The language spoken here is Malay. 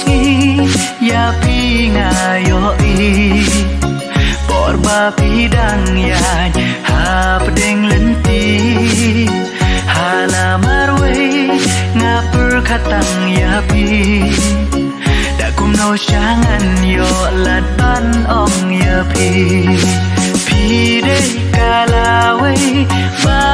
swi ya pi ngayo i por ba pi dang yai ha pedeng lenti hala marwe ngapur khatang ya pi đã cùng nô changan yo la tan ong ya pi pi de kala we ba